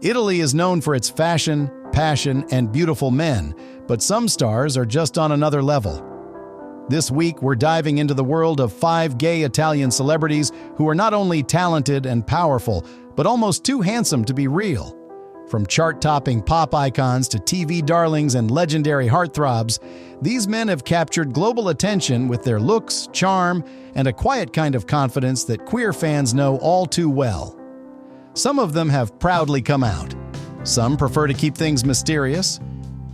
Italy is known for its fashion, passion, and beautiful men, but some stars are just on another level. This week, we're diving into the world of 5 gay Italian celebrities who are not only talented and powerful, but almost too handsome to be real. From chart-topping pop icons to TV darlings and legendary heartthrobs, these men have captured global attention with their looks, charm, and a quiet kind of confidence that queer fans know all too well. Some of them have proudly come out. Some prefer to keep things mysterious.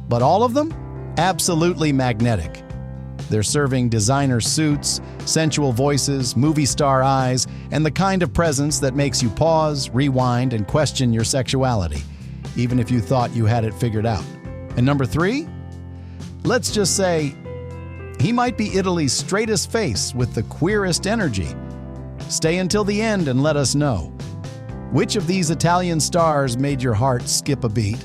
But all of them? Absolutely magnetic. They're serving designer suits, sensual voices, movie star eyes, and the kind of presence that makes you pause, rewind, and question your sexuality, even if you thought you had it figured out. And number 3? Let's just say, he might be Italy's straightest face with the queerest energy. Stay until the end and let us know. Which of these Italian stars made your heart skip a beat?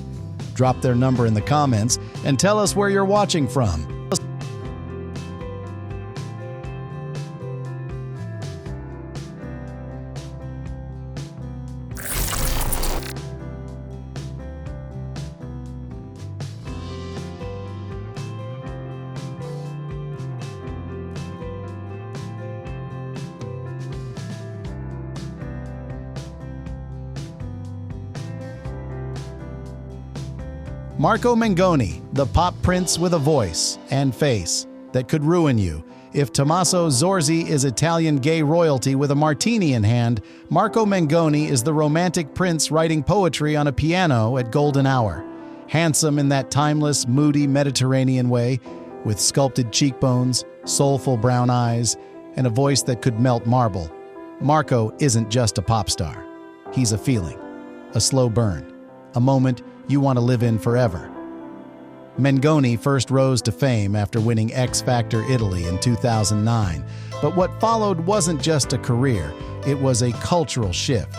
Drop their number in the comments and tell us where you're watching from. Marco Mengoni, the pop prince with a voice and face that could ruin you. If Tommaso Zorzi is Italian gay royalty with a martini in hand, Marco Mengoni is the romantic prince writing poetry on a piano at golden hour. Handsome in that timeless, moody Mediterranean way, with sculpted cheekbones, soulful brown eyes, and a voice that could melt marble. Marco isn't just a pop star. He's a feeling, a slow burn, a moment you want to live in forever. Mengoni first rose to fame after winning X Factor Italy in 2009, but what followed wasn't just a career, it was a cultural shift.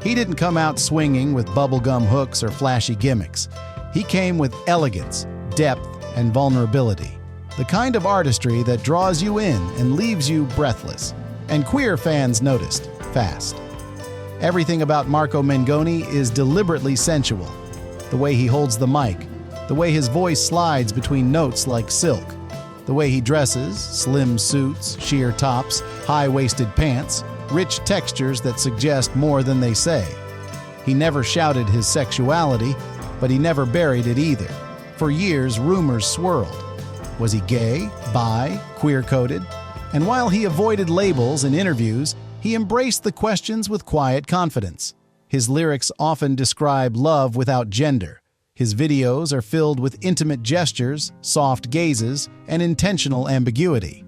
He didn't come out swinging with bubblegum hooks or flashy gimmicks. He came with elegance, depth, and vulnerability, the kind of artistry that draws you in and leaves you breathless. And queer fans noticed, fast. Everything about Marco Mengoni is deliberately sensual. The way he holds the mic, the way his voice slides between notes like silk, the way he dresses, slim suits, sheer tops, high-waisted pants, rich textures that suggest more than they say. He never shouted his sexuality, but he never buried it either. For years, rumors swirled. Was he gay, bi, queer-coded? And while he avoided labels in interviews, he embraced the questions with quiet confidence. His lyrics often describe love without gender. His videos are filled with intimate gestures, soft gazes, and intentional ambiguity.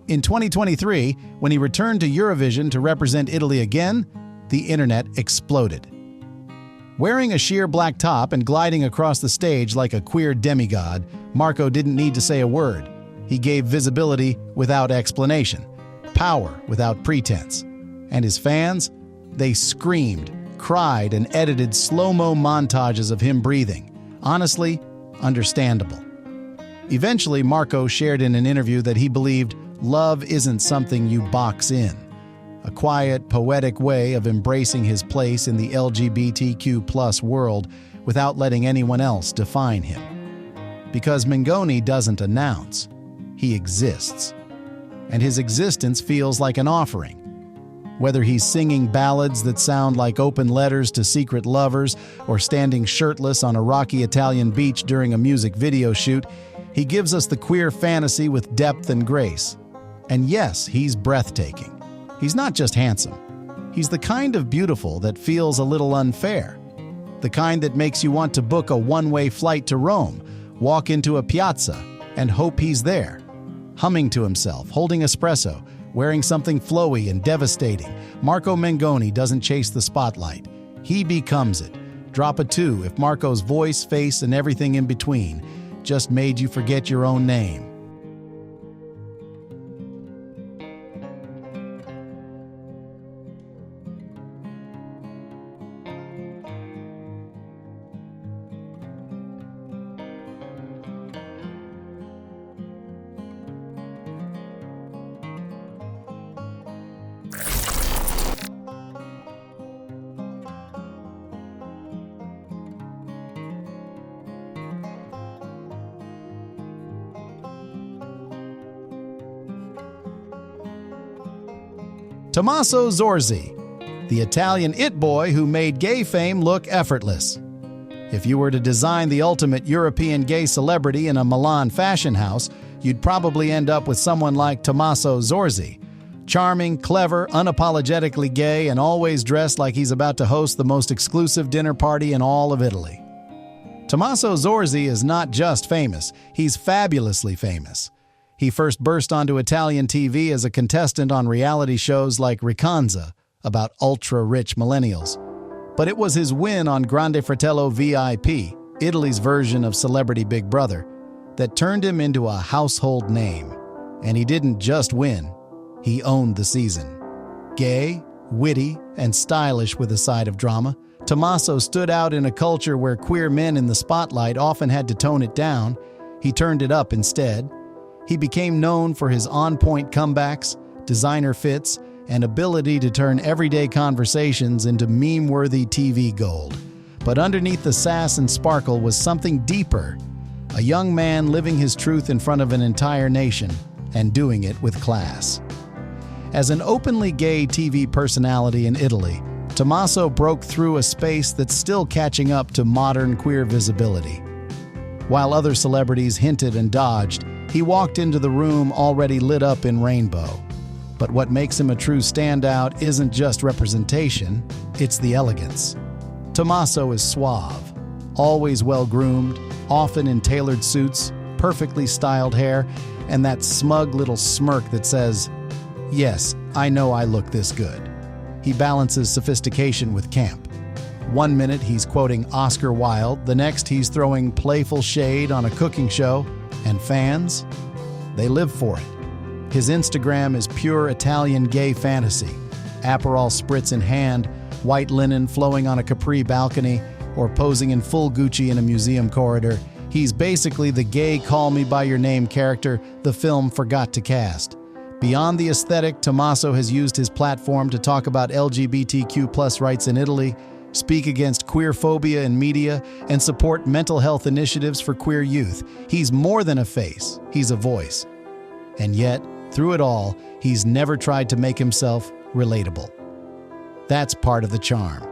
In 2023, when he returned to Eurovision to represent Italy again, the internet exploded. Wearing a sheer black top and gliding across the stage like a queer demigod, Marco didn't need to say a word. He gave visibility without explanation, power without pretense. And his fans? They screamed, cried, and edited slow-mo montages of him breathing. Honestly, understandable. Eventually, Marco shared in an interview that he believed love isn't something you box in. A quiet, poetic way of embracing his place in the LGBTQ+ world without letting anyone else define him. Because Mengoni doesn't announce, he exists. And his existence feels like an offering. Whether he's singing ballads that sound like open letters to secret lovers or standing shirtless on a rocky Italian beach during a music video shoot, he gives us the queer fantasy with depth and grace. And yes, he's breathtaking. He's not just handsome. He's the kind of beautiful that feels a little unfair. The kind that makes you want to book a one-way flight to Rome, walk into a piazza, and hope he's there. Humming to himself, holding espresso, wearing something flowy and devastating, Marco Mengoni doesn't chase the spotlight. He becomes it. Drop a 2 if Marco's voice, face, and everything in between just made you forget your own name. Tommaso Zorzi, the Italian it boy who made gay fame look effortless. If you were to design the ultimate European gay celebrity in a Milan fashion house, you'd probably end up with someone like Tommaso Zorzi. Charming, clever, unapologetically gay, and always dressed like he's about to host the most exclusive dinner party in all of Italy. Tommaso Zorzi is not just famous, he's fabulously famous. He first burst onto Italian TV as a contestant on reality shows like Ricanza, about ultra-rich millennials. But it was his win on Grande Fratello VIP, Italy's version of Celebrity Big Brother, that turned him into a household name. And he didn't just win, he owned the season. Gay, witty, and stylish with a side of drama, Tommaso stood out in a culture where queer men in the spotlight often had to tone it down. He turned it up instead. He became known for his on-point comebacks, designer fits, and ability to turn everyday conversations into meme-worthy TV gold. But underneath the sass and sparkle was something deeper, a young man living his truth in front of an entire nation, and doing it with class. As an openly gay TV personality in Italy, Tommaso broke through a space that's still catching up to modern queer visibility. While other celebrities hinted and dodged, he walked into the room already lit up in rainbow. But what makes him a true standout isn't just representation, it's the elegance. Tommaso is suave, always well-groomed, often in tailored suits, perfectly styled hair, and that smug little smirk that says, "Yes, I know I look this good." He balances sophistication with camp. One minute he's quoting Oscar Wilde, the next he's throwing playful shade on a cooking show, and fans, they live for it. His Instagram is pure Italian gay fantasy. Aperol spritz in hand, white linen flowing on a Capri balcony, or posing in full Gucci in a museum corridor. He's basically the gay Call Me By Your Name character the film forgot to cast. Beyond the aesthetic, Tommaso has used his platform to talk about LGBTQ+ rights in Italy, speak against queer phobia in media, and support mental health initiatives for queer youth. He's more than a face, he's a voice. And yet, through it all, he's never tried to make himself relatable. That's part of the charm.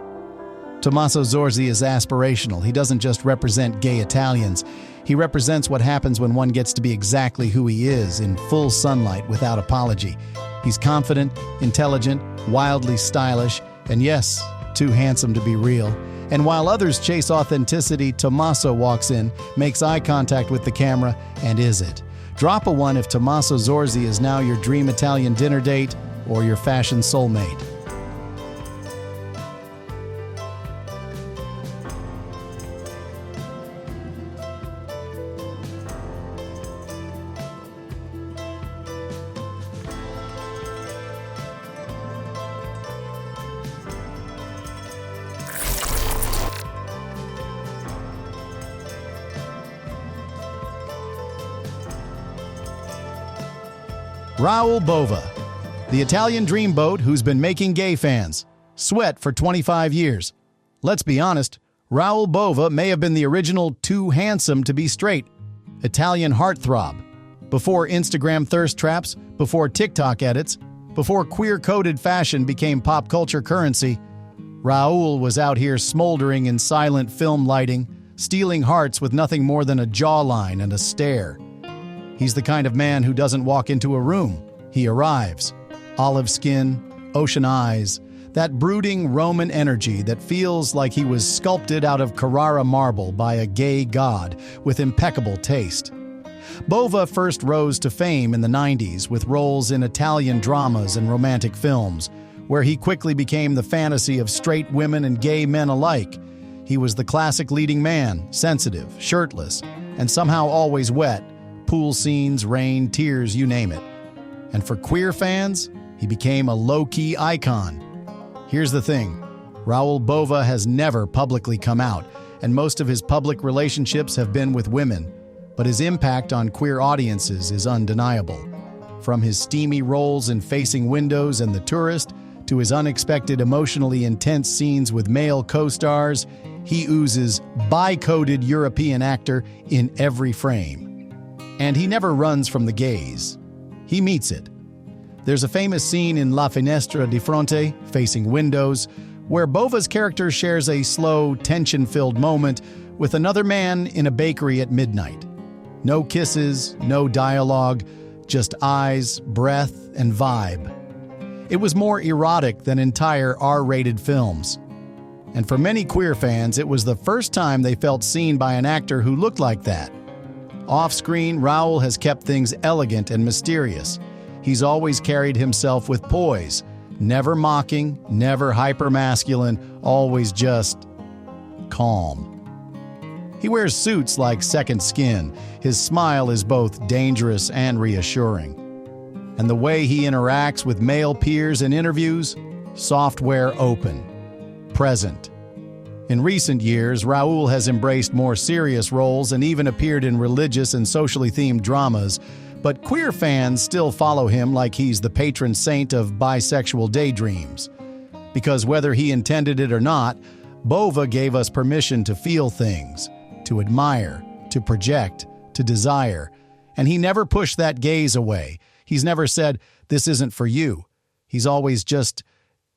Tommaso Zorzi is aspirational. He doesn't just represent gay Italians. He represents what happens when one gets to be exactly who he is, in full sunlight without apology. He's confident, intelligent, wildly stylish, and yes, too handsome to be real. And while others chase authenticity, Tommaso walks in, makes eye contact with the camera, and is it. Drop a one if Tommaso Zorzi is now your dream Italian dinner date or your fashion soulmate. Raoul Bova, the Italian dreamboat who's been making gay fans sweat for 25 years. Let's be honest, Raoul Bova may have been the original too handsome to be straight Italian heartthrob. Before Instagram thirst traps, before TikTok edits, before queer-coded fashion became pop culture currency, Raoul was out here smoldering in silent film lighting, stealing hearts with nothing more than a jawline and a stare. He's the kind of man who doesn't walk into a room, he arrives. Olive skin, ocean eyes, that brooding Roman energy that feels like he was sculpted out of Carrara marble by a gay god with impeccable taste. Bova first rose to fame in the 90s with roles in Italian dramas and romantic films, where he quickly became the fantasy of straight women and gay men alike. He was the classic leading man, sensitive, shirtless, and somehow always wet. Pool scenes, rain, tears, you name it. And for queer fans, he became a low-key icon. Here's the thing, Raoul Bova has never publicly come out, and most of his public relationships have been with women, but his impact on queer audiences is undeniable. From his steamy roles in Facing Windows and The Tourist, to his unexpected emotionally intense scenes with male co-stars, he oozes bi-coded European actor in every frame. And he never runs from the gaze. He meets it. There's a famous scene in La Finestra di Fronte, Facing Windows, where Bova's character shares a slow, tension-filled moment with another man in a bakery at midnight. No kisses, no dialogue, just eyes, breath, and vibe. It was more erotic than entire R-rated films. And for many queer fans, it was the first time they felt seen by an actor who looked like that. Off-screen, Raoul has kept things elegant and mysterious. He's always carried himself with poise, never mocking, never hyper-masculine, always just calm. He wears suits like second skin. His smile is both dangerous and reassuring. And the way he interacts with male peers in interviews, software open, present. In recent years, Raoul has embraced more serious roles and even appeared in religious and socially themed dramas, but queer fans still follow him like he's the patron saint of bisexual daydreams. Because whether he intended it or not, Bova gave us permission to feel things, to admire, to project, to desire. And he never pushed that gaze away. He's never said, "This isn't for you." He's always just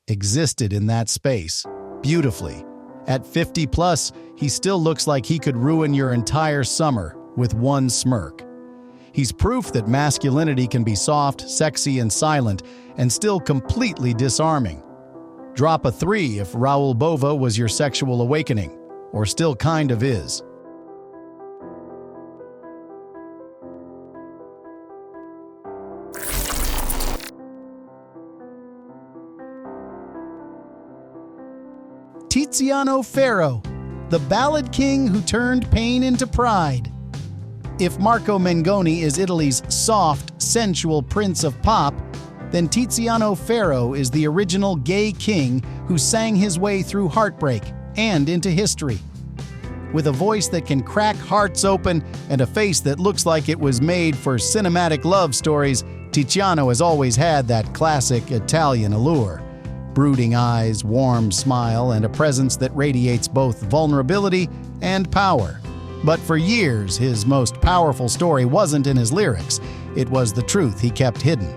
existed in that space, beautifully. At 50 plus, he still looks like he could ruin your entire summer with one smirk. He's proof that masculinity can be soft, sexy, and silent, and still completely disarming. Drop a 3 if Raoul Bova was your sexual awakening, or still kind of is. Tiziano Ferro, the ballad king who turned pain into pride. If Marco Mengoni is Italy's soft, sensual prince of pop, then Tiziano Ferro is the original gay king who sang his way through heartbreak and into history. With a voice that can crack hearts open and a face that looks like it was made for cinematic love stories, Titiano has always had that classic Italian allure. Brooding eyes, warm smile, and a presence that radiates both vulnerability and power. But for years, his most powerful story wasn't in his lyrics. It was the truth he kept hidden.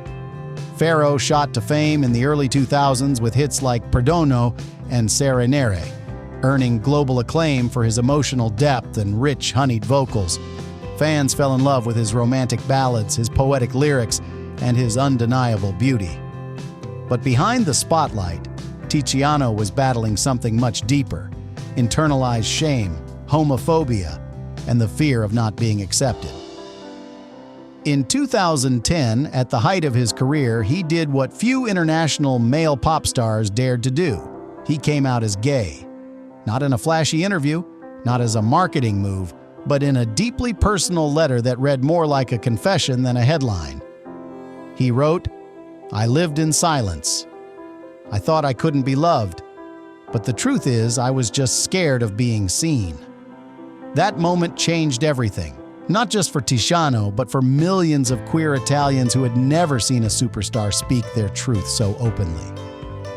Ferro shot to fame in the early 2000s with hits like Perdono and Serenere, earning global acclaim for his emotional depth and rich, honeyed vocals. Fans fell in love with his romantic ballads, his poetic lyrics, and his undeniable beauty. But behind the spotlight, Titiano was battling something much deeper: internalized shame, homophobia, and the fear of not being accepted. In 2010, at the height of his career, he did what few international male pop stars dared to do. He came out as gay. Not in a flashy interview, not as a marketing move, but in a deeply personal letter that read more like a confession than a headline. He wrote, "I lived in silence. I thought I couldn't be loved, but the truth is I was just scared of being seen." That moment changed everything, not just for Titiano, but for millions of queer Italians who had never seen a superstar speak their truth so openly.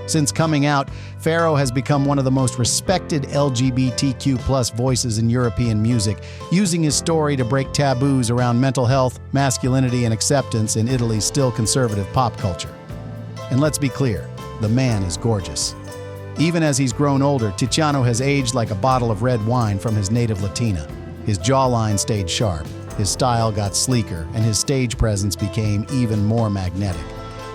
Since coming out, Ferro has become one of the most respected LGBTQ+ voices in European music, using his story to break taboos around mental health, masculinity, and acceptance in Italy's still conservative pop culture. And let's be clear, the man is gorgeous. Even as he's grown older, Titiano has aged like a bottle of red wine from his native Latina. His jawline stayed sharp, his style got sleeker, and his stage presence became even more magnetic.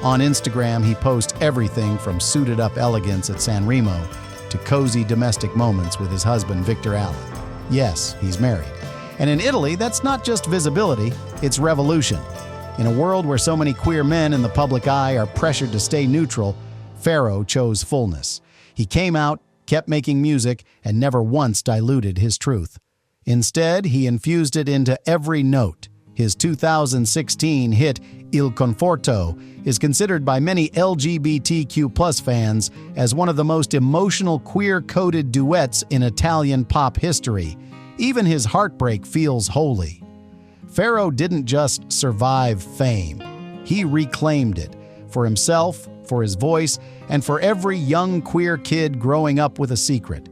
On Instagram, he posts everything from suited-up elegance at San Remo to cozy domestic moments with his husband, Victor Allen. Yes, he's married. And in Italy, that's not just visibility, it's revolution. In a world where so many queer men in the public eye are pressured to stay neutral, Ferro chose fullness. He came out, kept making music, and never once diluted his truth. Instead, he infused it into every note. His 2016 hit Il Conforto is considered by many LGBTQ+ fans as one of the most emotional queer-coded duets in Italian pop history. Even his heartbreak feels holy. Ferro didn't just survive fame. He reclaimed it, for himself, for his voice, and for every young queer kid growing up with a secret.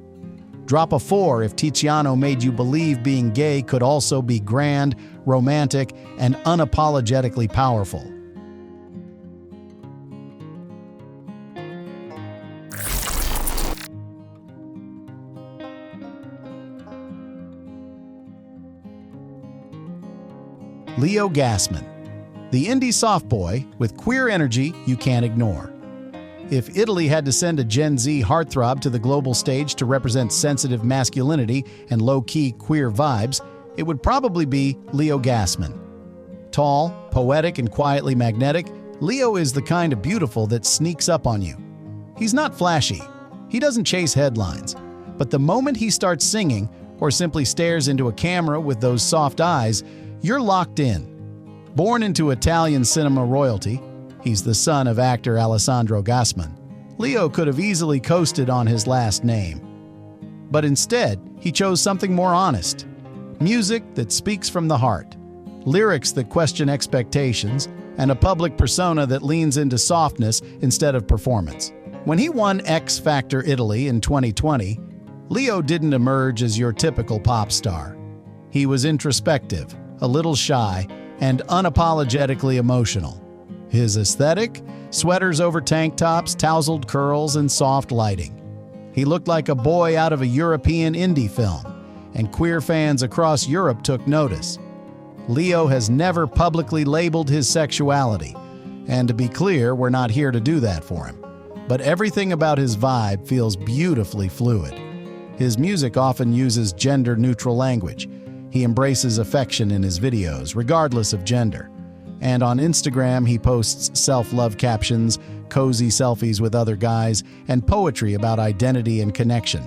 Drop a 4 if Titiano made you believe being gay could also be grand, romantic, and unapologetically powerful. Leo Gassmann, the indie soft boy with queer energy you can't ignore. If Italy had to send a Gen Z heartthrob to the global stage to represent sensitive masculinity and low-key queer vibes, it would probably be Leo Gassmann. Tall, poetic, and quietly magnetic, Leo is the kind of beautiful that sneaks up on you. He's not flashy. He doesn't chase headlines. But the moment he starts singing, or simply stares into a camera with those soft eyes, you're locked in. Born into Italian cinema royalty, he's the son of actor Alessandro Gasman. Leo could have easily coasted on his last name. But instead, he chose something more honest. Music that speaks from the heart, lyrics that question expectations, and a public persona that leans into softness instead of performance. When he won X Factor Italy in 2020, Leo didn't emerge as your typical pop star. He was introspective, a little shy, and unapologetically emotional. His aesthetic? Sweaters over tank tops, tousled curls, and soft lighting. He looked like a boy out of a European indie film, and queer fans across Europe took notice. Leo has never publicly labeled his sexuality, and to be clear, we're not here to do that for him. But everything about his vibe feels beautifully fluid. His music often uses gender-neutral language. He embraces affection in his videos, regardless of gender. And on Instagram, he posts self-love captions, cozy selfies with other guys, and poetry about identity and connection.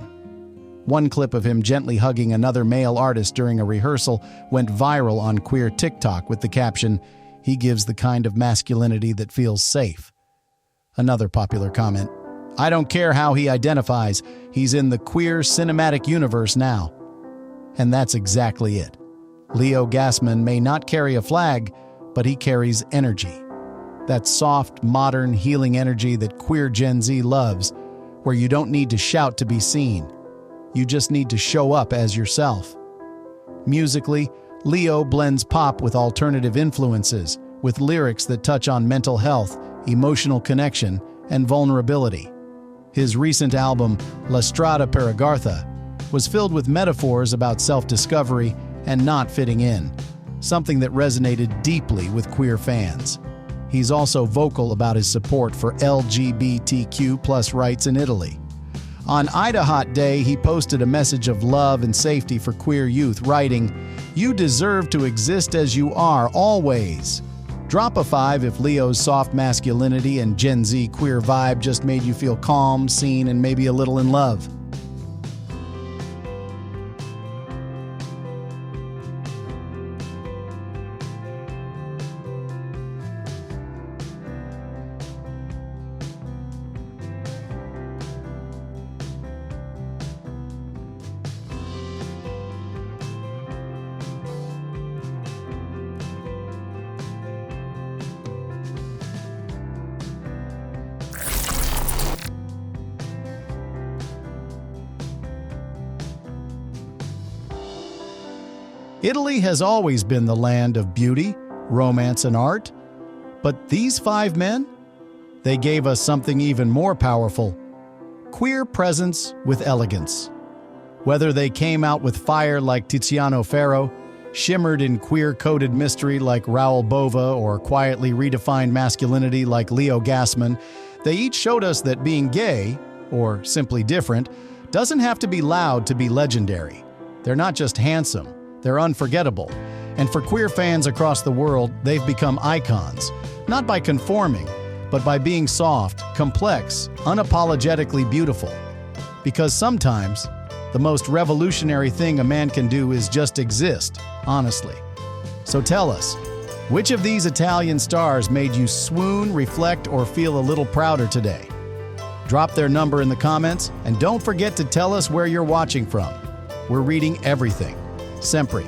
One clip of him gently hugging another male artist during a rehearsal went viral on queer TikTok with the caption, "He gives the kind of masculinity that feels safe." Another popular comment, "I don't care how he identifies, he's in the queer cinematic universe now." And that's exactly it. Leo Gassmann may not carry a flag, but he carries energy. That soft, modern, healing energy that queer Gen Z loves, where you don't need to shout to be seen. You just need to show up as yourself. Musically, Leo blends pop with alternative influences, with lyrics that touch on mental health, emotional connection, and vulnerability. His recent album, La Strada per Agartha, was filled with metaphors about self-discovery and not fitting in, something that resonated deeply with queer fans. He's also vocal about his support for LGBTQ+ rights in Italy. On Ida Hot Day, he posted a message of love and safety for queer youth, writing, "You deserve to exist as you are, always." Drop a 5 if Leo's soft masculinity and Gen Z queer vibe just made you feel calm, seen, and maybe a little in love. Italy has always been the land of beauty, romance, and art. But these 5 men? They gave us something even more powerful: queer presence with elegance. Whether they came out with fire like Tiziano Ferro, shimmered in queer-coded mystery like Raoul Bova, or quietly redefined masculinity like Leo Gassmann, they each showed us that being gay, or simply different, doesn't have to be loud to be legendary. They're not just handsome. They're unforgettable. And for queer fans across the world, they've become icons, not by conforming, but by being soft, complex, unapologetically beautiful. Because sometimes, the most revolutionary thing a man can do is just exist, honestly. So tell us, which of these Italian stars made you swoon, reflect, or feel a little prouder today? Drop their number in the comments, and don't forget to tell us where you're watching from. We're reading everything. Sempre.